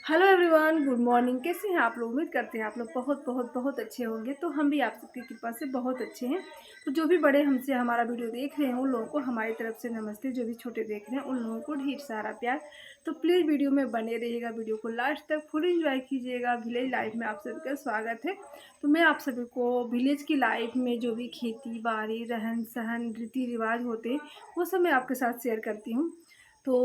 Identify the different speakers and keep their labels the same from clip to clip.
Speaker 1: Hello everyone, good morning. कैसे हैं आप लोग? उम्मीद करते हैं आप लोग बहुत बहुत बहुत अच्छे होंगे। तो हम भी आप सबकी कृपा से बहुत अच्छे हैं। तो जो भी बड़े हमसे हमारा वीडियो देख रहे हैं उन लोगों को हमारी तरफ से नमस्ते। जो भी छोटे देख रहे हैं उन लोगों को ढेर सारा प्यार। तो प्लीज़ वीडियो में बने रहिएगा, वीडियो को लास्ट तक फुल एंजॉय कीजिएगा। विलेज लाइफ में आप सभी का स्वागत है। तो मैं आप सभी को विलेज की लाइफ में जो भी खेती बाड़ी, रहन सहन, रीति रिवाज होते हैं वो सब मैं आपके साथ शेयर करती हूँ। तो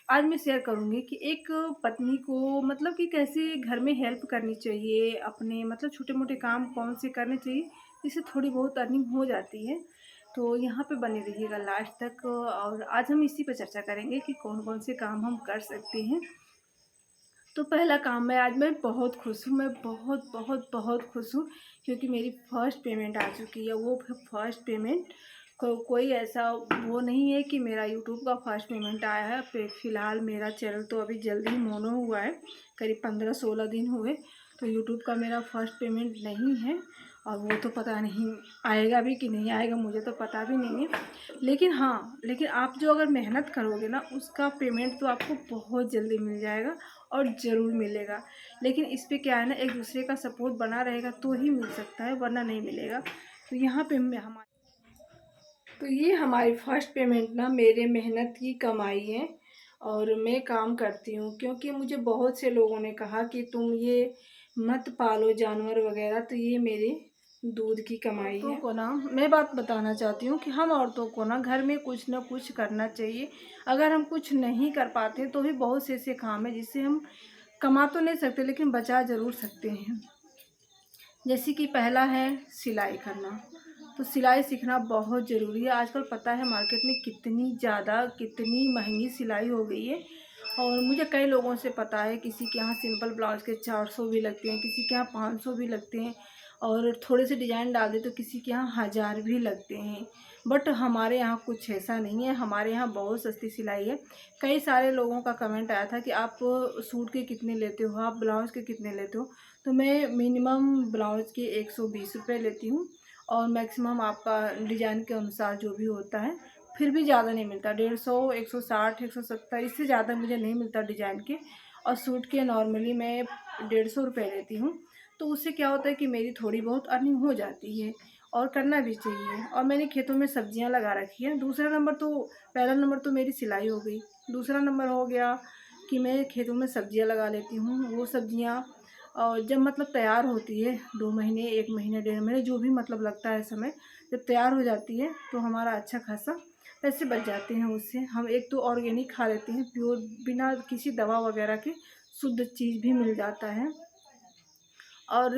Speaker 1: आज मैं शेयर करूँगी कि एक पत्नी को मतलब कि कैसे घर में हेल्प करनी चाहिए, अपने मतलब छोटे-मोटे काम कौन से करने चाहिए, जिससे थोड़ी बहुत अर्निंग हो जाती है। तो यहाँ पे बने रहिएगा लास्ट तक और आज हम इसी पे चर्चा करेंगे कि कौन-कौन से काम हम कर सकते हैं। तो पहला काम मैं बहुत खुश हूँ, मैं बहुत खुश हूँ क्योंकि मेरी फर्स्ट पेमेंट आ चुकी है। वो फर्स्ट पेमेंट कोई ऐसा वो नहीं है कि मेरा यूट्यूब का फर्स्ट पेमेंट आया है। फ़िलहाल मेरा चैनल तो अभी जल्दी ही मोनो हुआ है, करीब 15-16 दिन हुए। तो यूट्यूब का मेरा फर्स्ट पेमेंट नहीं है और वो तो पता नहीं आएगा भी कि नहीं आएगा, मुझे तो पता भी नहीं है। लेकिन आप जो अगर मेहनत करोगे ना उसका पेमेंट तो आपको बहुत जल्दी मिल जाएगा और ज़रूर मिलेगा। लेकिन इस पे क्या है ना, एक दूसरे का सपोर्ट बना रहेगा तो ही मिल सकता है, वरना नहीं मिलेगा। तो यहाँ पे ये हमारी फर्स्ट पेमेंट ना मेरे मेहनत की कमाई है और मैं काम करती हूँ क्योंकि मुझे बहुत से लोगों ने कहा कि तुम ये मत पालो जानवर वगैरह, तो ये मेरे दूध की कमाई है। औरतों को ना मैं बात बताना चाहती हूँ कि हम औरतों को ना घर में कुछ ना कुछ करना चाहिए। अगर हम कुछ नहीं कर पाते तो भी बहुत से ऐसे काम है जिससे हम कमा तो नहीं सकते लेकिन बचा ज़रूर सकते हैं। जैसे कि पहला है सिलाई करना। तो सिलाई सीखना बहुत ज़रूरी है। आजकल पता है मार्केट में कितनी महंगी सिलाई हो गई है। और मुझे कई लोगों से पता है, किसी के यहाँ सिंपल ब्लाउज़ के 400 भी लगते हैं, किसी के यहाँ 500 भी लगते हैं और थोड़े से डिज़ाइन डाल दे तो किसी के यहाँ 1000 भी लगते हैं। बट हमारे यहाँ कुछ ऐसा नहीं है, हमारे यहाँ बहुत सस्ती सिलाई है। कई सारे लोगों का कमेंट आया था कि आप सूट के कितने लेते हो, आप ब्लाउज़ के कितने लेते हो? तो मैं मिनिमम ब्लाउज़ के 120 रुपये लेती हूँ और मैक्सिमम आपका डिज़ाइन के अनुसार जो भी होता है, फिर भी ज़्यादा नहीं मिलता। 150, 160, 170 इससे ज़्यादा मुझे नहीं मिलता डिज़ाइन के। और सूट के नॉर्मली मैं 150 रुपये लेती हूँ। तो उससे क्या होता है कि मेरी थोड़ी बहुत अर्निंग हो जाती है और करना भी चाहिए। और मैंने खेतों में सब्जियां लगा रखी हैं। पहला नंबर तो मेरी सिलाई हो गई। दूसरा नंबर हो गया कि मैं खेतों में सब्जियां लगा लेती हूँ। वो सब्जियां और जब मतलब तैयार होती है 2 महीने, 1 महीने, 1.5 महीने जो भी मतलब लगता है समय, जब तैयार हो जाती है तो हमारा अच्छा खासा पैसे बच जाते हैं उससे। हम एक तो ऑर्गेनिक खा लेते हैं, प्योर बिना किसी दवा वगैरह के शुद्ध चीज़ भी मिल जाता है। और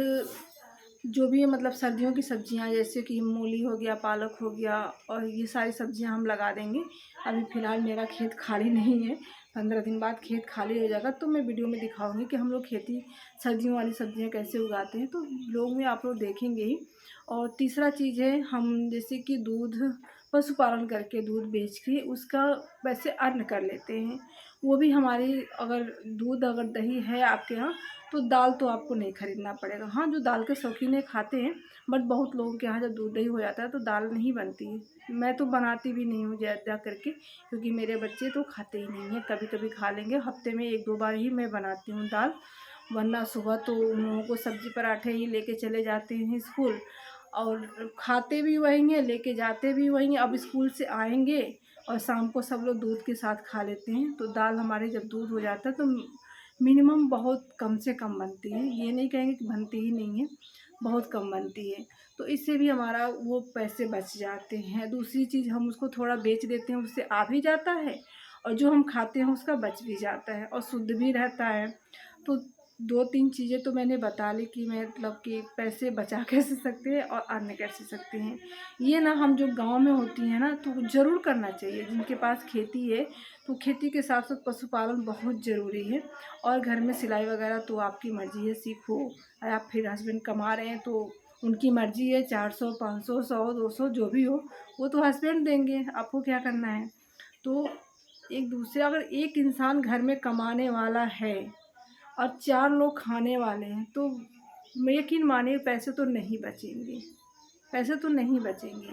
Speaker 1: जो भी है मतलब सर्दियों की सब्जियां जैसे कि मूली हो गया, पालक हो गया और ये सारी सब्जियां हम लगा देंगे। अभी फ़िलहाल मेरा खेत खाली नहीं है, 15 दिन बाद खेत खाली हो जाएगा तो मैं वीडियो में दिखाऊंगी कि हम लोग खेती सर्दियों वाली सब्जियां कैसे उगाते हैं। तो ब्लॉग में आप लोग देखेंगे ही। और तीसरा चीज़ है, हम जैसे कि दूध पशुपालन करके दूध बेच के उसका पैसे अर्न कर लेते हैं। वो भी हमारी अगर दही है आपके यहाँ तो दाल तो आपको नहीं ख़रीदना पड़ेगा। हाँ, जो दाल के शौकीन है खाते हैं, बट बहुत लोगों के यहाँ जब दूध दही हो जाता है तो दाल नहीं बनती है। मैं तो बनाती भी नहीं हूँ ज़्यादा करके क्योंकि मेरे बच्चे तो खाते ही नहीं हैं। कभी-कभी खा लेंगे, हफ्ते में 1-2 बार ही मैं बनाती हूँ दाल, वरना सुबह तो उन लोगों को सब्ज़ी पराठे ही लेके चले जाते हैं स्कूल और खाते भी वही हैं, लेके जाते भी वही हैं। अब स्कूल से आएँगे और शाम को सब लोग दूध के साथ खा लेते हैं। तो दाल हमारे जब दूध हो जाता है तो मिनिमम बहुत कम से कम बनती है। ये नहीं कहेंगे कि बनती ही नहीं है, बहुत कम बनती है। तो इससे भी हमारा वो पैसे बच जाते हैं। दूसरी चीज़, हम उसको थोड़ा बेच देते हैं, उससे आ भी जाता है और जो हम खाते हैं उसका बच भी जाता है और शुद्ध भी रहता है। तो 2-3 चीज़ें तो मैंने बता ली कि मतलब कि पैसे बचा कैसे सकते हैं और अर्न कैसे सकते हैं। ये ना हम जो गाँव में होती हैं ना तो ज़रूर करना चाहिए। जिनके पास खेती है तो खेती के साथ-साथ पशुपालन बहुत ज़रूरी है। और घर में सिलाई वगैरह तो आपकी मर्ज़ी है, सीखो। और आप फिर हस्बैंड कमा रहे हैं तो उनकी मर्ज़ी है, 400, 500, 100, 200 जो भी हो, वो तो हस्बैंड देंगे, आपको क्या करना है। तो अगर एक इंसान घर में कमाने वाला है और 4 लोग खाने वाले हैं तो यकीन मानिए पैसे तो नहीं बचेंगे।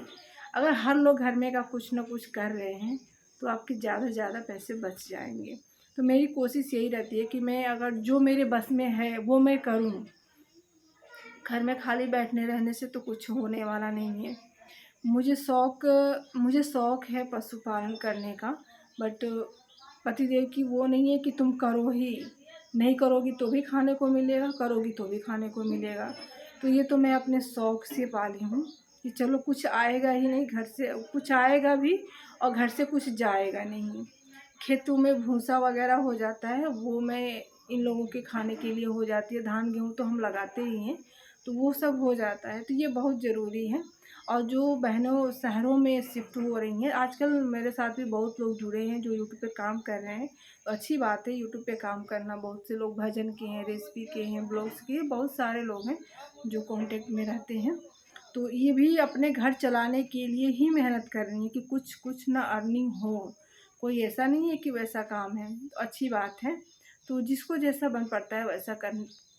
Speaker 1: अगर हर लोग घर में का कुछ ना कुछ कर रहे हैं तो आपके ज़्यादा से ज़्यादा पैसे बच जाएंगे। तो मेरी कोशिश यही रहती है कि मैं अगर जो मेरे बस में है वो मैं करूं। घर में खाली बैठने रहने से तो कुछ होने वाला नहीं है। मुझे शौक़ है पशुपालन करने का, बट पतिदेव की वो नहीं है कि तुम करो ही, नहीं करोगी तो भी खाने को मिलेगा, करोगी तो भी खाने को मिलेगा। तो ये तो मैं अपने शौक़ से पाली हूँ कि चलो कुछ आएगा ही नहीं, घर से कुछ आएगा भी और घर से कुछ जाएगा नहीं। खेतों में भूसा वगैरह हो जाता है, वो मैं इन लोगों के खाने के लिए हो जाती है। धान गेहूँ तो हम लगाते ही हैं, तो वो सब हो जाता है, तो ये बहुत ज़रूरी है। और जो बहनों शहरों में शिफ्ट हो रही हैं, आजकल मेरे साथ भी बहुत लोग जुड़े हैं जो यूट्यूब पे काम कर रहे हैं। तो अच्छी बात है यूट्यूब पे काम करना। बहुत से लोग भजन के हैं, रेसिपी के हैं, ब्लॉग्स के, बहुत सारे लोग हैं जो कांटेक्ट में रहते हैं। तो ये भी अपने घर चलाने के लिए ही मेहनत कर रही हैं कि कुछ ना अर्निंग हो। कोई ऐसा नहीं है कि वैसा काम है, तो अच्छी बात है। तो जिसको जैसा बन पड़ता है वैसा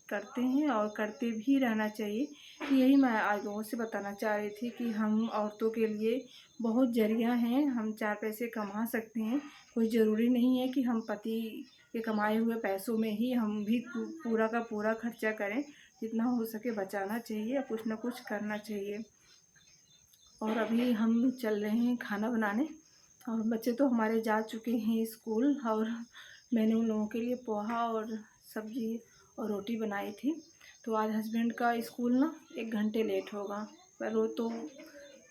Speaker 1: करते हैं और करते भी रहना चाहिए। यही मैं आज लोगों से बताना चाह रही थी कि हम औरतों के लिए बहुत ज़रिया हैं, हम 4 पैसे कमा सकते हैं। कोई ज़रूरी नहीं है कि हम पति के कमाए हुए पैसों में ही हम भी पूरा का पूरा खर्चा करें। जितना हो सके बचाना चाहिए, कुछ ना कुछ करना चाहिए। और अभी हम चल रहे हैं खाना बनाने, और बच्चे तो हमारे जा चुके हैं स्कूल, और मैंने उन लोगों के लिए पोहा और सब्ज़ी और रोटी बनाई थी। तो आज हस्बैंड का स्कूल ना 1 घंटे लेट होगा, पर वो तो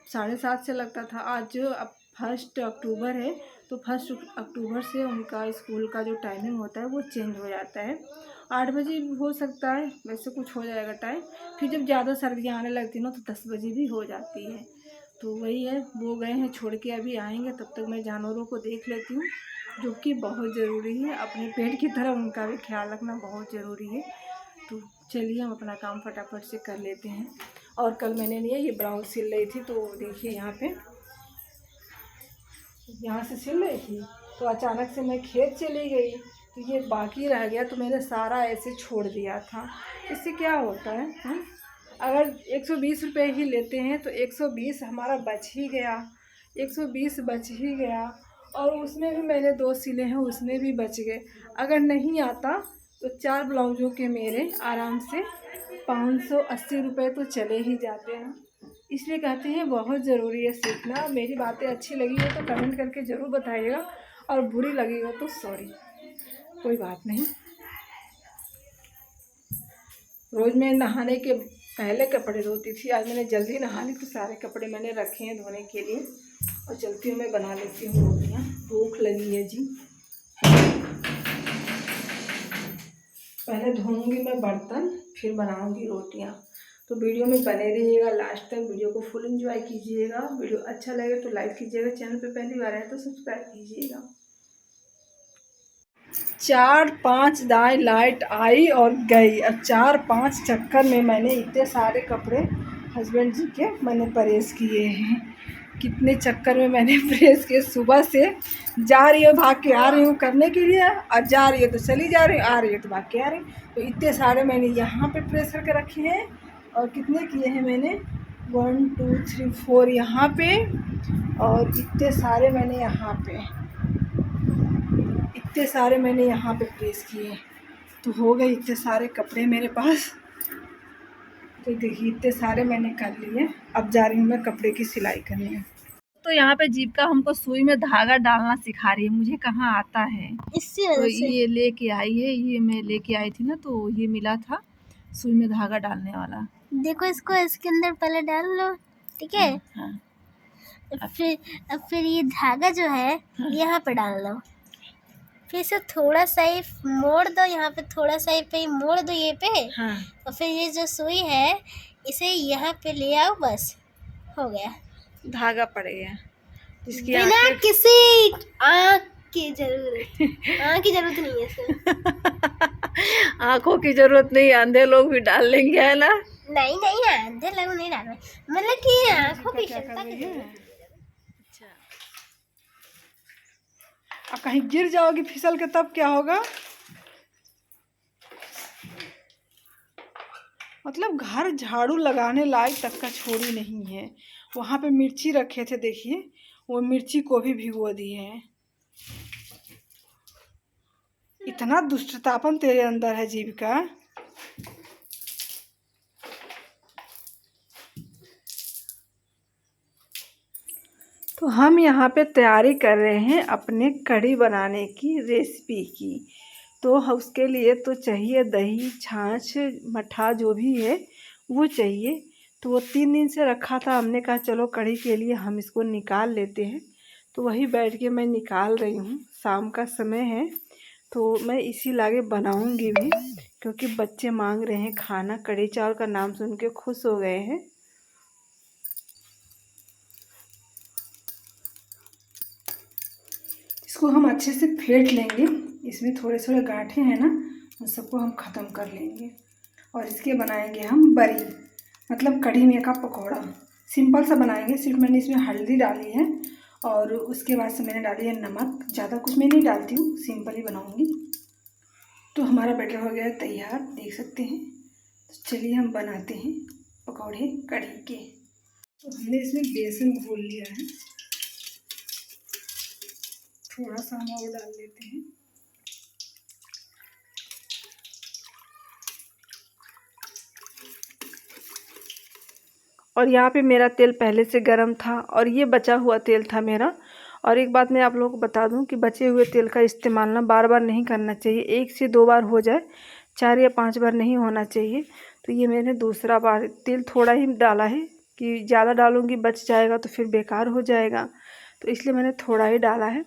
Speaker 1: 7:30 से लगता था। आज अब 1 अक्टूबर है, तो 1 अक्टूबर से उनका स्कूल का जो टाइमिंग होता है वो चेंज हो जाता है। 8 बजे भी हो सकता है, वैसे कुछ हो जाएगा टाइम। फिर जब ज़्यादा सर्दियाँ आने लगती ना तो 10 बजे भी हो जाती है। तो वही है, वो गए हैं छोड़ के, अभी आएंगे, तब तक मैं जानवरों को देख लेती हूँ, जो कि बहुत ज़रूरी है। अपने पेट की तरह उनका भी ख्याल रखना बहुत ज़रूरी है। तो चलिए हम अपना काम फटाफट से कर लेते हैं। और कल मैंने नहीं ये ब्लाउज सिल रही थी, तो देखिए यहाँ से सिल रही थी, तो अचानक से मैं खेत चली गई, तो ये बाकी रह गया, तो मैंने सारा ऐसे छोड़ दिया था। इससे क्या होता है अगर 120 रुपये ही लेते हैं तो 120 हमारा बच ही गया, 120 बच ही गया। और उसमें भी मैंने 2 सिले हैं, उसमें भी बच गए। अगर नहीं आता तो 4 ब्लाउज़ों के मेरे आराम से 580 रुपये तो चले ही जाते हैं। इसलिए कहते हैं बहुत ज़रूरी है सीखना। मेरी बातें अच्छी लगी हो तो कमेंट करके ज़रूर बताइएगा, और बुरी लगी हो तो सॉरी, कोई बात नहीं। रोज़ मैं नहाने के पहले कपड़े धोती थी, आज मैंने जल्दी नहा ली, तो सारे कपड़े मैंने रखे हैं धोने के लिए। और चलती हूँ, मैं बना लेती हूँ रोटियाँ, भूख लगी है जी। पहले धोऊंगी मैं बर्तन, फिर बनाऊंगी रोटियाँ। तो वीडियो में बने रहिएगा लास्ट तक, वीडियो को फुल एंजॉय कीजिएगा। वीडियो अच्छा लगे तो लाइक कीजिएगा, चैनल पे पहली बार है तो सब्सक्राइब कीजिएगा। 4-5 दाएँ लाइट आई और गई। अब 4-5 चक्कर में मैंने इतने सारे कपड़े हस्बैंड जी के मैंने प्रेस किए हैं। कितने चक्कर में मैंने प्रेस किए, सुबह से जा रही हूँ भाग के आ रही हूँ करने के लिए, और जा रही है तो चली जा रही हूँ, आ रही है तो भाग के आ रही हूँ। तो इतने सारे मैंने यहाँ पे प्रेस करके रखे हैं। और कितने किए हैं मैंने, 1 2 3 4 यहाँ पे, और इतने सारे मैंने यहाँ पे, इतने सारे मैंने यहाँ पे प्रेस किए। तो हो गए इतने सारे कपड़े मेरे पास। तो देखिए इतने सारे मैंने कर लिए। अब जा रही हूँ मैं कपड़े की सिलाई करने। तो यहाँ पे जीविका हमको सुई में धागा डालना सिखा रही है, मुझे कहाँ आता है। तो ये लेके आई है, ये मैं लेके आई थी ना, तो ये मिला था सुई में धागा डालने वाला।
Speaker 2: देखो इसको इसके अंदर पहले डाल लो, ठीक है।
Speaker 1: हाँ।
Speaker 2: अब फिर ये धागा जो है यहाँ पे डाल लो, फिर इसे थोड़ा सा ही मोड़ दो, यहाँ पे थोड़ा सा ही पे मोड़ दो ये पे।
Speaker 1: हाँ।
Speaker 2: और फिर ये जो सुई है इसे यहाँ पे ले आओ, बस हो गया,
Speaker 1: धागा पड़ गया।
Speaker 2: बिना किसी आँख की जरूरत नहीं है इसमें।
Speaker 1: आँखों की जरूरत नहीं, अंधे लोग भी डाल लेंगे, है ना।
Speaker 2: नहीं अंधे लोग नहीं डाल रहे, मतलब कि आँखों की क्षमता की जरूरत है।
Speaker 1: अच्छा, अब कहीं गिर जाओगी फिसल के तब क्या होगा। मतलब घर झाड़ू लगाने लायक तक का छोड़ी नहीं है। वहाँ पे मिर्ची रखे थे, देखिए वो मिर्ची को भी भिगो दिए हैं। इतना दुष्टतापन तेरे अंदर है जीविका। तो हम यहाँ पे तैयारी कर रहे हैं अपने कढ़ी बनाने की रेसिपी की। तो उसके लिए तो चाहिए दही, छाछ, मट्ठा जो भी है वो चाहिए। तो वो 3 दिन से रखा था, हमने कहा चलो कढ़ी के लिए हम इसको निकाल लेते हैं। तो वही बैठ के मैं निकाल रही हूँ। शाम का समय है तो मैं इसी लागे बनाऊँगी भी, क्योंकि बच्चे मांग रहे हैं खाना। कढ़ी चावल का नाम सुन के खुश हो गए हैं। इसको हम अच्छे से फेंट लेंगे। इसमें थोड़े थोड़े गांठें हैं ना, उन सबको हम ख़त्म कर लेंगे। और इसके बनाएंगे हम बरी, मतलब कढ़ी में का पकौड़ा। सिंपल सा बनाएंगे। सिर्फ मैंने इसमें हल्दी डाली है और उसके बाद से मैंने डाली है नमक। ज़्यादा कुछ मैं नहीं डालती हूँ, सिंपल ही बनाऊँगी। तो हमारा बैटर हो गया तैयार, देख सकते हैं। तो चलिए हम बनाते हैं पकौड़े कढ़ी के। तो हमने इसमें बेसन घोल लिया है, थोड़ा सा हम और डाल लेते हैं। और यहाँ पे मेरा तेल पहले से गर्म था और ये बचा हुआ तेल था मेरा। और एक बात मैं आप लोगों को बता दूं कि बचे हुए तेल का इस्तेमाल ना बार बार नहीं करना चाहिए। 1 से 2 बार हो जाए, 4 या 5 बार नहीं होना चाहिए। तो ये मैंने दूसरा बार तेल थोड़ा ही डाला है कि ज़्यादा डालूँगी बच जाएगा तो फिर बेकार हो जाएगा, तो इसलिए मैंने थोड़ा ही डाला है।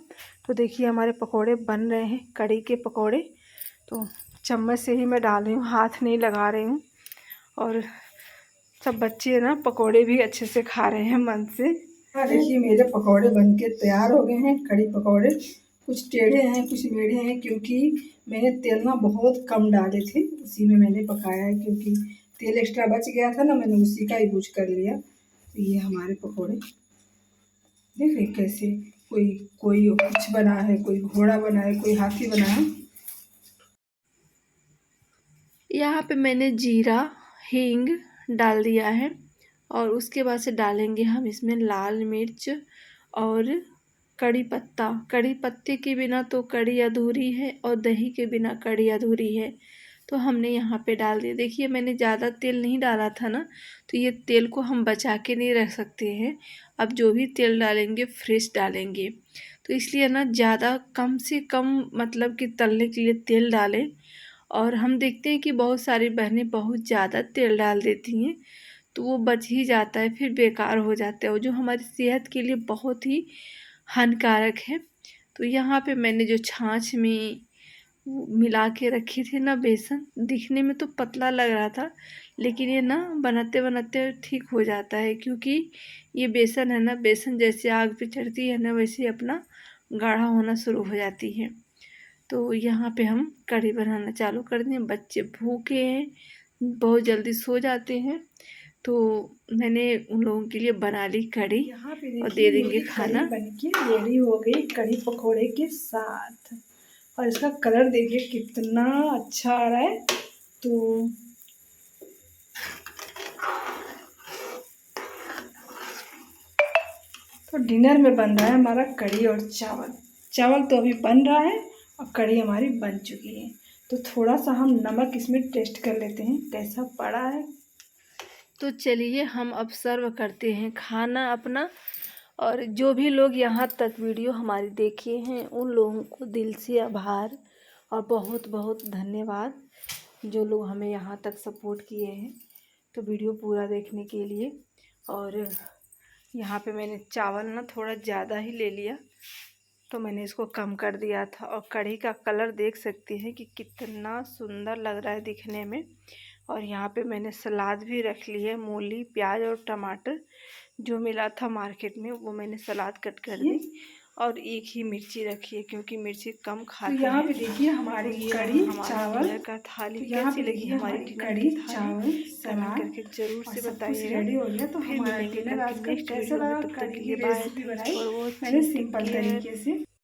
Speaker 1: तो देखिए हमारे पकौड़े बन रहे हैं, कढ़ी के पकौड़े। तो चम्मच से ही मैं डाल रही हूँ, हाथ नहीं लगा रही हूँ। और सब बच्चे ना पकौड़े भी अच्छे से खा रहे हैं मन से। हाँ देखिए मेरे पकौड़े बनके तैयार हो गए हैं, कढ़ी पकौड़े। कुछ टेढ़े हैं, कुछ मेढ़े हैं, क्योंकि मैंने तेल ना बहुत कम डाले थे, उसी में मैंने पकाया है। क्योंकि तेल एक्स्ट्रा बच गया था ना, मैंने उसी का यूज कर लिया। तो ये हमारे पकौड़े देख रहे कैसे, कोई कोई कुछ बना है, कोई घोड़ा बना है, कोई हाथी बना है। यहाँ पे मैंने जीरा, हींग डाल दिया है और उसके बाद से डालेंगे हम इसमें लाल मिर्च और कड़ी पत्ता। कड़ी पत्ते के बिना तो कड़ी अधूरी है और दही के बिना कड़ी अधूरी है। तो हमने यहाँ पे डाल दिया। देखिए मैंने ज़्यादा तेल नहीं डाला था ना, तो ये तेल को हम बचा के नहीं रख सकते हैं। अब जो भी तेल डालेंगे फ्रेश डालेंगे, तो इसलिए ना ज़्यादा कम से कम मतलब कि तलने के लिए तेल डालें। और हम देखते हैं कि बहुत सारी बहनें बहुत ज़्यादा तेल डाल देती हैं, तो वो बच ही जाता है, फिर बेकार हो जाता है, वो जो हमारी सेहत के लिए बहुत ही हानिकारक है। तो यहाँ पे मैंने जो छाछ में मिला के रखी थी ना बेसन, दिखने में तो पतला लग रहा था, लेकिन ये ना बनाते बनाते ठीक हो जाता है। क्योंकि ये बेसन है ना, बेसन जैसे आग पे चढ़ती है ना, वैसे अपना गाढ़ा होना शुरू हो जाती है। तो यहाँ पे हम कढ़ी बनाना चालू कर दिए। बच्चे भूखे हैं, बहुत जल्दी सो जाते हैं, तो मैंने उन लोगों के लिए बना ली कढ़ी और दे देंगे खाना। बनके रेडी हो गई कढ़ी पकोड़े के साथ। और इसका कलर देखिए कितना अच्छा आ रहा है। तो डिनर में बन रहा है हमारा कढ़ी और चावल। चावल तो अभी बन रहा है और कढ़ी हमारी बन चुकी है। तो थोड़ा सा हम नमक इसमें टेस्ट कर लेते हैं कैसा पड़ा है। तो चलिए हम अब सर्व करते हैं खाना अपना। और जो भी लोग यहाँ तक वीडियो हमारी देखे हैं उन लोगों को दिल से आभार और बहुत बहुत धन्यवाद, जो लोग हमें यहाँ तक सपोर्ट किए हैं। तो वीडियो पूरा देखने के लिए। और यहाँ पे मैंने चावल ना थोड़ा ज़्यादा ही ले लिया, तो मैंने इसको कम कर दिया था। और कढ़ी का कलर देख सकते हैं कि कितना सुंदर लग रहा है दिखने में। और यहाँ पे मैंने सलाद भी रख ली है, मूली, प्याज और टमाटर जो मिला था मार्केट में, वो मैंने सलाद कट कर दी। और एक ही मिर्ची रखी है क्योंकि मिर्ची कम खाते हैं। तो यहाँ पे देखिए हमारी कढ़ी चावल का थाली कैसी लगी हमारी कढ़ी चावल सलाद करके जरूर से बताइएगा। रेडी हो गया। तो फिर मिलेंगे नेक्स्ट वीडियो में, तब तक के लिए बाय। और वो मैंने सिंपल तरीके से